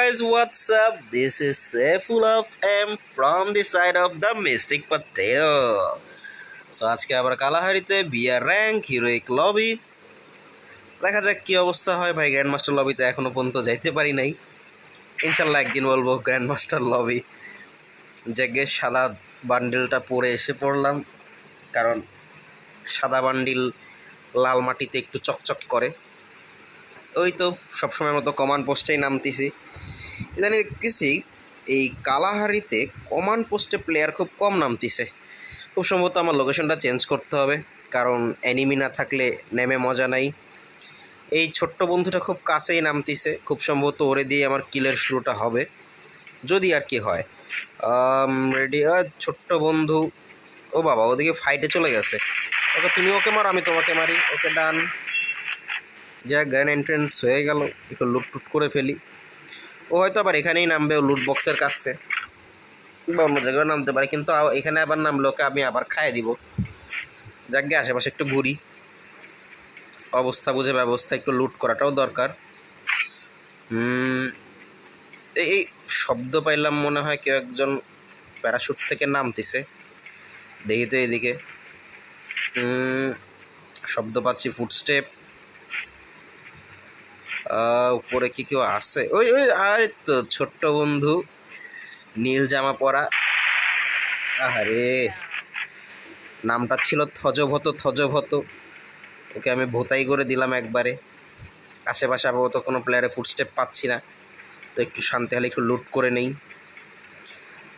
guys, what's up? This is Saiful of M from the side of the Mystic Potato. So আজকে আবার কালাহারিতে বিয়ার rank heroic lobby দেখা যাক কি অবস্থা হয়। ভাই গ্র্যান্ড মাস্টার লবিতে এখনো পর্যন্ত যাইতে পারি নাই, ইনশাল্লাহ একদিন বলবো গ্র্যান্ড মাস্টার লবি। জাগে সাদা বান্ডিলটা পরে এসে পড়লাম, কারণ সাদা বান্ডিল লাল মাটিতে একটু চকচক করে। ওই তো সবসময় মতো কমান্ড পোস্টেই নামতেছি। ইদানিং দেখতেছি এই কালাহারিতে কমান্ড পোস্টে প্লেয়ার খুব কম নামতেছে। খুব সম্ভবত আমার লোকেশনটা চেঞ্জ করতে হবে, কারণ অ্যানিমি না থাকলে নেমে মজা নাই। এই ছোট্ট বন্ধুটা খুব কাছেই নামতেছে, খুব সম্ভবত ওরে দিয়ে আমার কিলের শুরুটা হবে, যদি আর কি হয়। রেডি ছোট্ট বন্ধু। ও বাবা, ওদিকে ফাইটে চলে গেছে। ওকে, তুমি ওকে মার, আমি তোমাকে মারি। ওকে, ডান। যা গান এন্ট্রেন্স হয়ে গেল, একটু লুটটুট করে ফেলি। ও হয়তো আবার এখানেই নামবে, ও লুট বক্সের কাছে বা অন্য জায়গায় নামতে পারে, কিন্তু এখানে আবার নামলে ওকে আমি আবার খাইয়ে দিব। যাকে আশেপাশে একটু ঘুরি, অবস্থা বুঝে ব্যবস্থা, একটু লুট করাটাও দরকার। এই শব্দ পাইলাম, মনে হয় কেউ একজন প্যারাশুট থেকে নামতেছে। দেখি তো এদিকে, শব্দ পাচ্ছি, ফুটস্টেপ। উপরে কি কেউ আছে? ওই ওই আরে তো ছোট্ট বন্ধু, নীল জামা পরা। আরে নামটা ছিল থজভত। ওকে আমি ভোতাই করে দিলাম একবারে। আশেপাশে আপাতত কোনো প্লেয়ারে ফুটস্টেপ পাচ্ছি না, তো একটু শান্তি হলে একটু লুট করে নেই।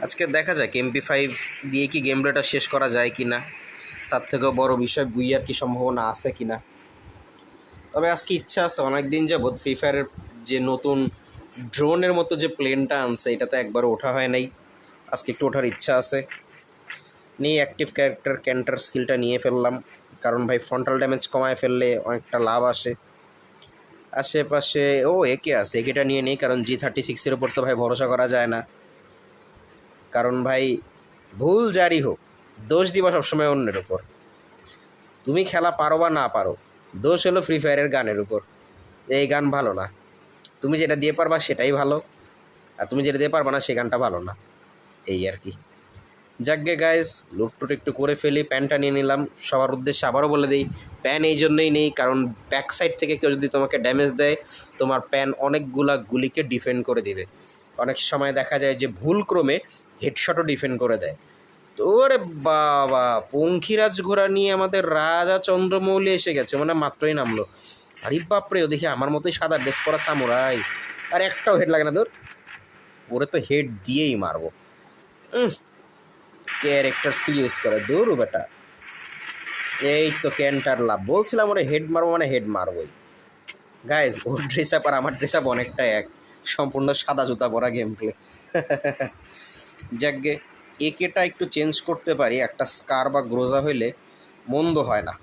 আজকে দেখা যাক MP5 দিয়ে কি গেম প্লেটা শেষ করা যায় কি না, তার থেকেও বড় বিষয় বুইয়ার কি সম্ভাবনা আছে কি না। তবে আজকে ইচ্ছা আছে, অনেকদিন যাবৎ ফ্রি ফায়ারের যে নতুন ড্রোনের মতো যে প্লেনটা আনছে, এটাতে একবারও ওঠা হয় নাই। আজকে একটু ওঠার ইচ্ছা আছে। নিয়ে অ্যাক্টিভ ক্যারেক্টার ক্যান্টার স্কিলটা নিয়ে ফেললাম, কারণ ভাই ফ্রন্টাল ড্যামেজ কমায় ফেললে অনেকটা লাভ আসে। আশেপাশে একে আছে, একেটা নিয়ে নেই, কারণ G36-এর উপর তো ভাই ভরসা করা যায় না। কারণ ভাই ভুল জারি হোক, দোষ দিবা সবসময় অন্যের উপর। তুমি খেলা পারো বা না পারো, দোষ হলো ফ্রি ফায়ারের গানের উপর। এই গান ভালো না, তুমি যেটা দিয়ে পারবা সেটাই ভালো, আর তুমি যেটা দিয়ে পারবা না সেই গানটা ভালো না, এই আর কি। যাকগে গাইজ, লুটটুট একটু করে ফেলি। প্যানটা নিয়ে নিলাম। সবার উদ্দেশ্যে আবারও বলে দিই, প্যান এই জন্যই নেই কারণ ব্যাক সাইড থেকে কেউ যদি তোমাকে ড্যামেজ দেয়, তোমার প্যান অনেকগুলা গুলিকে ডিফেন্ড করে দিবে। অনেক সময় দেখা যায় যে ভুলক্রমে হেডশটও ডিফেন্ড করে দেয়। তো ওরে বাবা, পঙ্খিরাজ ঘোড়া নিয়ে আমাদের রাজা চন্দ্রমৌলি এসে গেছে, মানে মাত্রই নামলো। আরে বাপরে, ও দেখি আমার মতোই সাদা ড্রেস পরা সামুরাই, আর একটাও হেড লাগে না তোর। ওরে তো হেড দিয়েই মারবো। ক্যারেক্টার স্কিল ইউজ করে দূর বেটা। এই তো ক্যান্টার লাভ, বলছিলাম ওরে হেড মারবো মানে হেড মারবোই। গাইজ, ওর ড্রেস আপ আর আমার ড্রেস আপ অনেকটা এক, সম্পূর্ণ সাদা জুতা পরা গেম প্লে। যাকগে, একেটা একটু চেঞ্জ করতে পারি, একটা স্কার বা গ্রোজা হইলে মন্দ হয় না।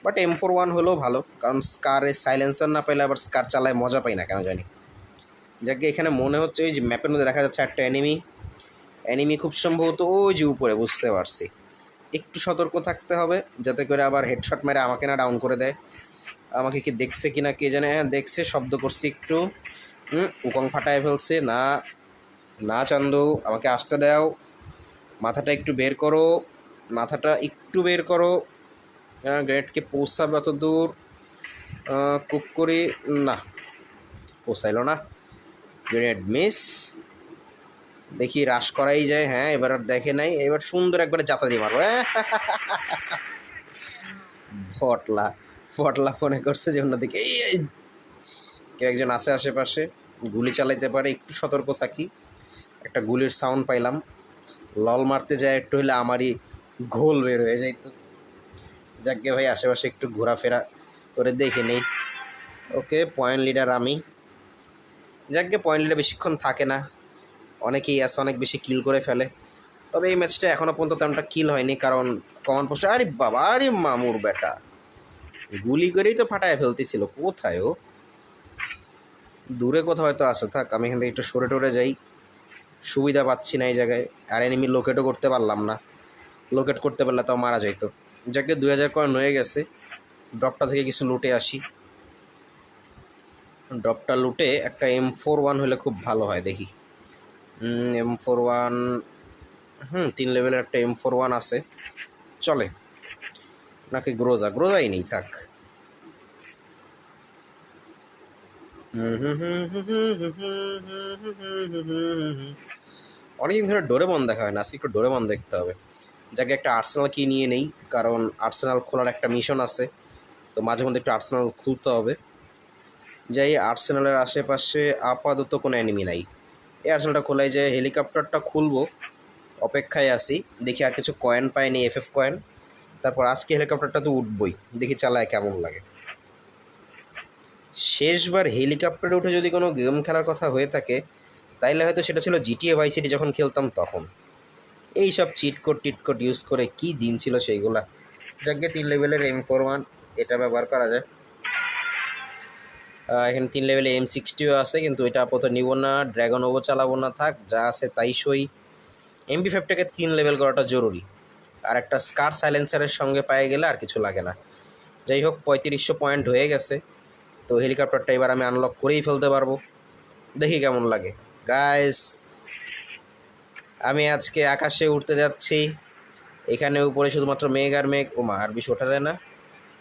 বাট M41 হলেও ভালো, কারণ স্কারে সাইলেন্সার না পাইলে আবার স্কার চালায় মজা পাই না কেন জানি। যাকে এখানে মনে হচ্ছে ওই যে ম্যাপের মধ্যে দেখা যাচ্ছে একটা অ্যানিমি খুব সম্ভবত ওই যে উপরে, বুঝতে পারছি। একটু সতর্ক থাকতে হবে, যাতে করে আবার হেডশট মেরে আমাকে না ডাউন করে দেয়। আমাকে কি দেখছে কিনা কে জানে। হ্যাঁ দেখছে, শব্দ করছি একটু। উকং ফাটায় ফেলছে। না না চান্দু, আমাকে আসতে দাও। মাথাটা একটু বের করো, মাথাটা একটু বের করো। গ্রেনেডকে পৌঁছাবে অত দূর। কুক করি, না পৌঁছাইল না। Grenade miss. দেখি রাশ করাই যায়। হ্যাঁ, এবার আর দেখে নাই, এবার সুন্দর একবারে জাতা দিয়ে মারবো। ফটলা ফটলা মনে করছে যে অন্যদিকে কেউ একজন আছে আশেপাশে, গুলি চালাইতে পারে, একটু সতর্ক থাকি। একটা গুলির সাউন্ড পাইলাম, লল মারতে যায় একটু হলে আমারই ঘোল বের হয়ে যাইতো। যাকে ভাই আশেপাশে একটু ঘোরাফেরা করে দেখে নেই। ওকে, পয়েন্ট লিডার আমি। যাকে পয়েন্ট লিডার বেশিক্ষণ থাকে না, অনেকেই আছে অনেক বেশি কিল করে ফেলে। তবে এই ম্যাচটা এখনও পর্যন্ত তেমনটা কিল হয়নি, কারণ কমান্ড পোস্টে আরে বাবা, আরে মামুর বেটা গুলি করেই তো ফাটায় ফেলতেছিল। কোথায় ও? দূরে কোথাও হয়তো আছে, থাক আমি এখান থেকে একটু সরে টরে যাই। সুবিধা পাচ্ছি না এই জায়গায়, আর এনিমি লোকেটও করতে পারলাম না। লোকেট করতে পারলে তাও মারা যাইতো। যাকে 2000 কয়েন হয়ে গেছে, ড্রপটা থেকে কিছু লুটে আসি। ড্রপটা লুটে একটা M41 হলে খুব ভালো হয় দেখি। M41, 3 লেভেলের একটা M41 আছে, চলে নাকি? গ্রোজাই নেই, থাক। অনেকদিন ধরে ডোরেমন দেখা হয় না, আজকে একটু ডোরেমন দেখতে হবে। যাকে একটা আর্সেনাল কি নিয়ে নেই, কারণ আর্সেনাল খোলার একটা মিশন আছে, তো মাঝে মধ্যে একটু আর্সেনাল খুলতে হবে। যাই, আর্সেনালের আশেপাশে আপাতত কোনো এনিমি নাই। এই আর্সেনালটা খোলাই যায়, হেলিকপ্টারটা খুলবো, অপেক্ষায় আছি। দেখি আর কিছু কয়েন পাইনি, FF কয়েন। তারপর আজকে হেলিকপ্টারটা তো উঠবই, দেখি চালায় কেমন লাগে। শেষবার হেলিকপ্টারে উঠে যদি কোনো গেম খেলার কথা হয়ে থাকে, তাইলে হয়তো সেটা ছিল GTA ভাইস সিটি, যখন খেলতাম তখন। এই সব চিটকোড ইউজ করে কি দিন ছিল সেইগুলা। যাকে 3 লেভেলের M41 এটা ব্যবহার করা যায়। এখানে 3 লেভেলে M60ও আছে, কিন্তু এটা আপাতত নিব না। ড্র্যাগন ওভো চালাবো না, থাক যা আছে তাই সই। MP5টাকে 3 লেভেল করাটা জরুরি, আর একটা স্কার সাইলেন্সারের সঙ্গে পেয়ে গেলে আর কিছু লাগে না। যাই হোক, 3500 পয়েন্ট হয়ে গেছে, তো হেলিকপ্টারটা এবার আমি আনলক করেই ফেলতে পারবো। দেখি কেমন লাগে গাইস। আমি আজকে আকাশে উঠতে যাচ্ছি, এখানে উপরে শুধুমাত্র মেঘ আর মেঘ। ও মা, আর বেশি ওঠা যায় না?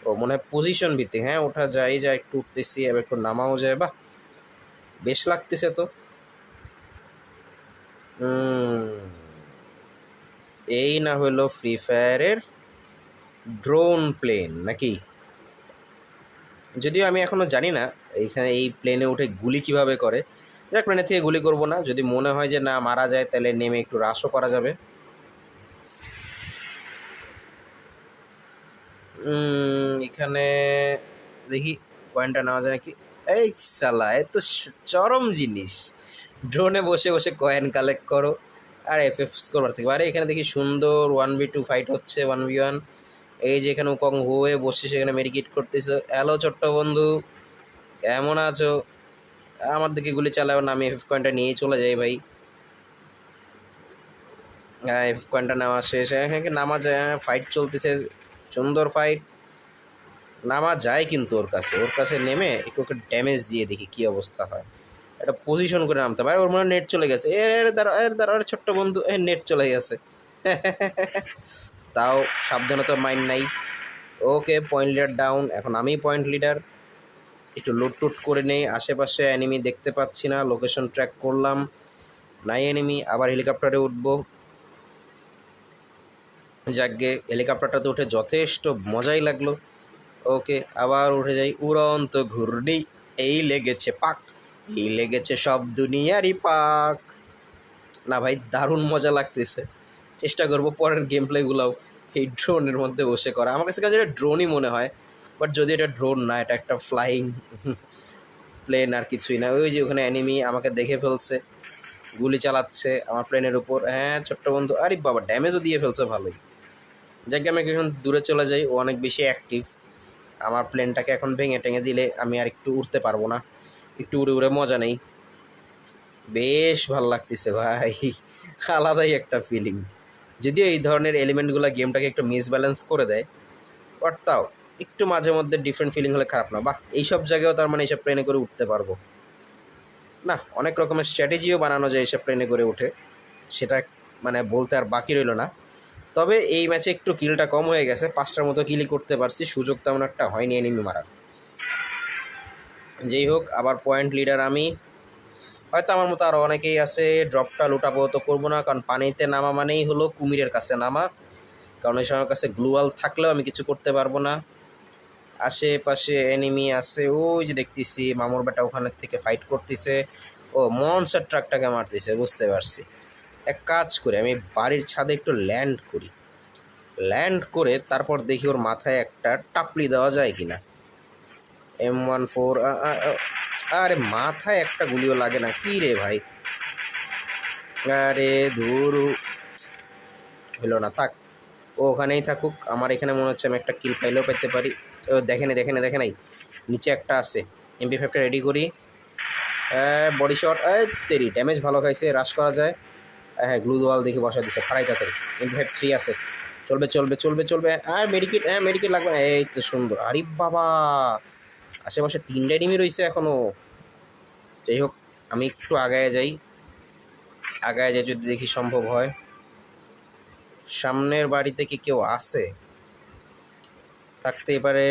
ও মনে হয় পজিশন ভিত্তিক, হ্যাঁ ওঠা যায়, যা একটু উঠতেছি, এবার একটু নামাও যায়, বাহ বেশ লাগতেছে তো। এই না হলো ফ্রি ফায়ারের ড্রোন প্লেন নাকি? যদিও আমি এখনো জানি না এইখানে এই প্লেনে উঠে গুলি কিভাবে করে। যাক, প্লেনের থেকে গুলি করব না, যদি মনে হয় যে না মারা যায় তাহলে নেমে একটু রাশও করা যাবে। এখানে দেখি কয়েনটা নেওয়া যায় নাকি। এই সালা, এ তো চরম জিনিস, ড্রোনে বসে বসে কয়েন কালেক্ট করো আর FF স্কোর থেকে। আরে এখানে দেখি সুন্দর 1v2 ফাইট হচ্ছে, 1v1। এই যে এখানে উকং হয়ে বসে সেখানে মেডিকেট করতেছে। হ্যালো ছোট্ট বন্ধু, কেমন আছো? আমার দিকে গুলি চালাও না, আমি FF কয়েনটা নিয়েই চলে যাই ভাই। FF কয়েনটা নেওয়া শেষ, হ্যাঁ নামা যায়, ফাইট চলতেছে, সুন্দর ফাইট। নামা যায় কিন্তু ওর কাছে নেমে একটু ওকে ড্যামেজ দিয়ে দেখি কি অবস্থা হয়। একটা পজিশন করে নামতে পারে। ওর মনে নেট চলে গেছে, দাঁড়া ছোট্ট বন্ধু, নেট চলে গেছে। তাও সাবধানতা মাইন্ড নাই। ওকে, পয়েন্ট লিডার ডাউন, এখন আমি পয়েন্ট লিডার। একটু লুট টুট করে নেই, আশেপাশে অ্যানিমি দেখতে পাচ্ছি না, লোকেশন ট্র্যাক করলাম, নাই এনিমি। আবার হেলিকপ্টারে উঠবো। যাকগে, হেলিকপ্টারটাতে উঠে যথেষ্ট মজাই লাগলো। ওকে, আবার উঠে যাই। উড়ন্ত ঘূর্ণি, এই লেগেছে পাক, এই লেগেছে সব দুনিয়ারই পাক। না ভাই, দারুণ মজা লাগতেছে। চেষ্টা করবো পরের গেম প্লেগুলোও এই ড্রোনের মধ্যে বসে করা। আমার কাছে যেটা ড্রোনই মনে হয়, বাট যদি এটা ড্রোন না, এটা একটা ফ্লাইং প্লেন আর কিছুই না। ওই যে ওখানে অ্যানিমি আমাকে দেখে ফেলছে, গুলি চালাচ্ছে আমার প্লেনের উপর। হ্যাঁ ছোট্ট বন্ধু, আরে বাবা ড্যামেজও দিয়ে ফেলছে ভালোই। যাকে আমি এখন দূরে চলে যাই, ও অনেক বেশি অ্যাক্টিভ। আমার প্লেনটাকে এখন ভেঙে টেঙে দিলে আমি আর একটু উঠতে পারবো না, একটু উড়ে উড়ে মজা নেই। বেশ ভালো লাগতেছে ভাই, আলাদাই একটা ফিলিং। যদিও এই ধরনের এলিমেন্টগুলো গেমটাকে একটু মিসব্যালেন্স করে দেয়, বাট তাও একটু মাঝে মধ্যে ডিফারেন্ট ফিলিং হলে খারাপ না। বাহ, এইসব জায়গায়ও তার মানে এইসব প্লেনে করে উঠতে পারবো না? অনেক রকমের স্ট্র্যাটেজিও বানানো যায় এইসব প্লেনে করে উঠে, সেটা মানে বলতে আর বাকি রইল না। তবে এই ম্যাচে একটু কিলটা কম হয়ে গেছে, 5টার মতো কিলই করতে পারছি, সুযোগ তেমন একটা হয়নি এনিমি মারার। যেই হোক, আবার পয়েন্ট লিডার আমি। হয়তো আমার মতো আরও অনেকেই আছে। ড্রপটা লুটাবো তো করবো না, কারণ পানিতে নামা মানেই হলো কুমিরের কাছে নামা, কারণ ওই সময় কাছে গ্লুয়াল থাকলেও আমি কিছু করতে পারবো না। আশেপাশে এনিমি আছে, ওই যে দেখতেছি মামুর বেটা ওখানের থেকে ফাইট করতেছে। ও মনস্টার ট্রাকটাকে মারতেছে, বুঝতে পারছি। এক কাজ করে আমি বাড়ির ছাদে একটু ল্যান্ড করি, ল্যান্ড করে তারপর দেখি ওর মাথায় একটা টাপলি দেওয়া যায় কিনা। M14, আরে মাথায় একটা গুলিও লাগে না, কি রে ভাই। আরে ধুরু, হলো না, থাক ও ওখানেই থাকুক। আমার এখানে মনে হচ্ছে আমি একটা কিল পাইলেও পেতে পারি। ও দেখে নাই, নিচে একটা আছে। MP5টা রেডি করি। বডি শট, তেরি ড্যামেজ ভালো খাইছে, রাশ করা যায়। হ্যাঁ গ্লু ওয়াল দেখি বসা দিচ্ছে, ফাড়াই তাড়াতাড়ি। MP5 3 আছে, চলবে। আর মেডিকেট লাগবে না, এই তো সুন্দর। আরে বাবা, আশেপাশে 3টা এনিমি রয়েছে এখনো। যাই হোক, আমি একটু আগায় যাই, যদি দেখি সম্ভব হয়। সামনের বাড়িতে কি কেউ আছে? থাকতেই পারে।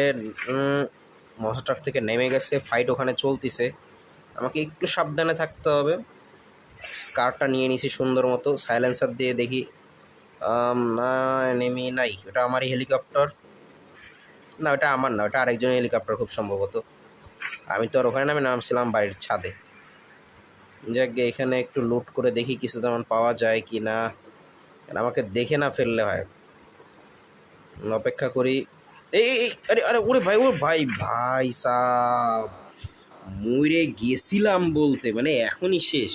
মশা ট্রাক থেকে নেমে গেছে, ফাইট ওখানে চলতিছে, আমাকে একটু সাবধানে থাকতে হবে। স্কারটা নিয়ে নিছি সুন্দর মতো, সাইলেন্সার দিয়ে দেখি। না, নেমি নাই। ওটা আমারই হেলিকপ্টার। না, ওটা আমার না, ওটা আরেকজনের হেলিকপ্টার খুব সম্ভবত। আমি তো আর ওখানে নামছিলাম বাড়ির ছাদে। যাক, এখানে একটু লুট করে দেখি কিছু তেমন পাওয়া যায় কি না, আমাকে দেখে না ফেললে হয়। অপেক্ষা করি। এই আরে আরে, ওরে ভাই, ও ভাই, ভাই সাব, মরে গেছিলাম বলতে, মানে এখনই শেষ।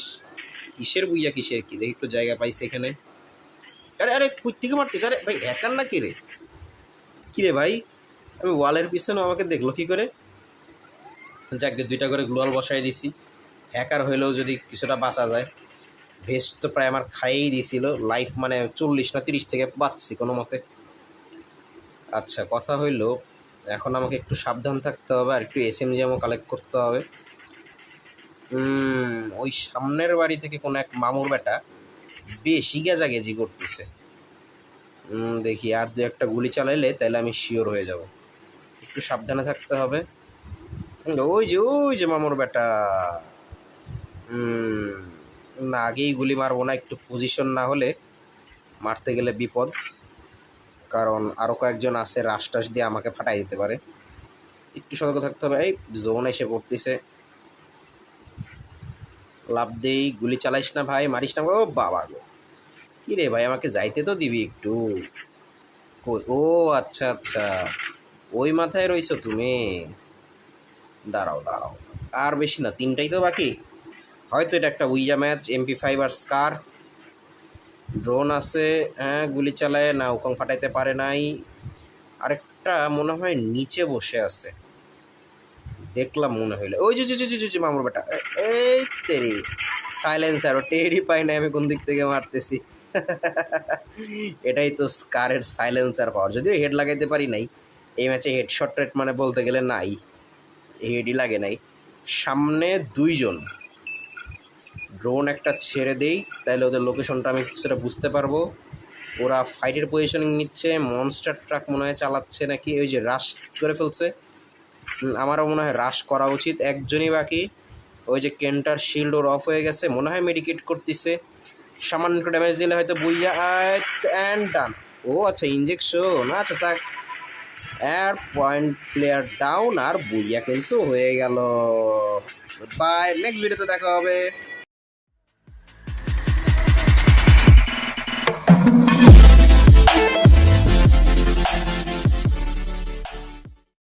কিসের বুইয়া, কিসের কি, দেখি একটু জায়গা পাইছে এখানে। আরে আরে, কই থেকে মারতেছে? আরে ভাই, হ্যাকার না রে? কিরে ভাই, আমি ওয়ালের পিছনে, আমাকে দেখলো কি করে? যাকে 2টা করে গ্লোয়াল বসাই দিছি, হ্যাকার হইলেও যদি কিছুটা বাঁচা যায়। ভেস্ট তো প্রায় আমার খাইয়েই দিয়েছিল, লাইফ মানে 40 না 30 থেকে বাঁচছি কোনো মতে। আচ্ছা, কথা হইল এখন আমাকে একটু সাবধান থাকতে হবে, আর একটু এসএমজিএমও কালেক্ট করতে হবে। ওই সামনের বাড়ি থেকে কোনো এক মামুর বেটা বেশি গেজাগেজি করতেছে। দেখি, আর 2-1টা গুলি চালাইলে তাহলে আমি শিওর হয়ে যাব। একটু সাবধানে থাকতে হবে। ওই যে মামুর বেটা। না, আগেই গুলি মারবো না, একটু পজিশন না হলে মারতে গেলে বিপদ, কারণ আরও কয়েকজন আছে, রাশ টাশ দিয়ে আমাকে ফাটাই দিতে পারে। একটু সতর্ক থাকতে হবে। এই জোন এসে পড়তেছে, লাভ দেই। গুলি চালাইস না ভাই, মারিস না। ও বাবা গো, কি রে ভাই, আমাকে যাইতে তো দিবি একটু। ও আচ্ছা আচ্ছা, ওই মাথায় রইছো তুমি। দাঁড়াও দাঁড়াও, আর বেশি না, 3টাই তো বাকি। হয়তো এটা একটা উইজা ম্যাচ। MP5 আর স্কার, ড্রোন আছে। হ্যাঁ, গুলি চালায় না, উকং ফাটাইতে পারে নাই। আরেকটা মনে হয় নিচে বসে আছে, দেখলাম মনে হইলো। ওই যে মামুর বেটা। এই তেরি, সাইলেন্সার, ও টেরই পাই না আমি কোন দিক থেকে মারতেছি। এটাই তো স্কারের সাইলেন্সার পাওয়ার। যদিও হেড লাগাইতে পারি নাই এই ম্যাচে, হেডশট রেট মানে বলতে গেলে নাই, হেডই লাগে নাই। সামনে 2জন, ড্রোন একটা ছেড়ে দেই, তাহলে ওদের লোকেশনটা আমি কিছুটা বুঝতে পারবো। ওরা ফাইটের পজিশনিং নিচ্ছে, মনস্টার ট্রাক মনে হয় চালাচ্ছে নাকি। ওই যে রাশ করে ফেলছে, আমারও মনে হয় রাশ করা উচিত। একজনই বাকি, ওই যে কেন্টার শিল্ড ওর অফ হয়ে গেছে, মনে হয় মেডিকেট করতেছে। সামান্য একটু ড্যামেজ দিলে হয়তো বুইয়া। অ্যান্ড ডান। ও আচ্ছা, ইঞ্জেকশন, আচ্ছা থাক। আর পয়েন্ট প্লেয়ার ডাউন, আর বুইয়া কিন্তু হয়ে গেল। বাই, নেক্সট ভিডিওতে দেখা হবে।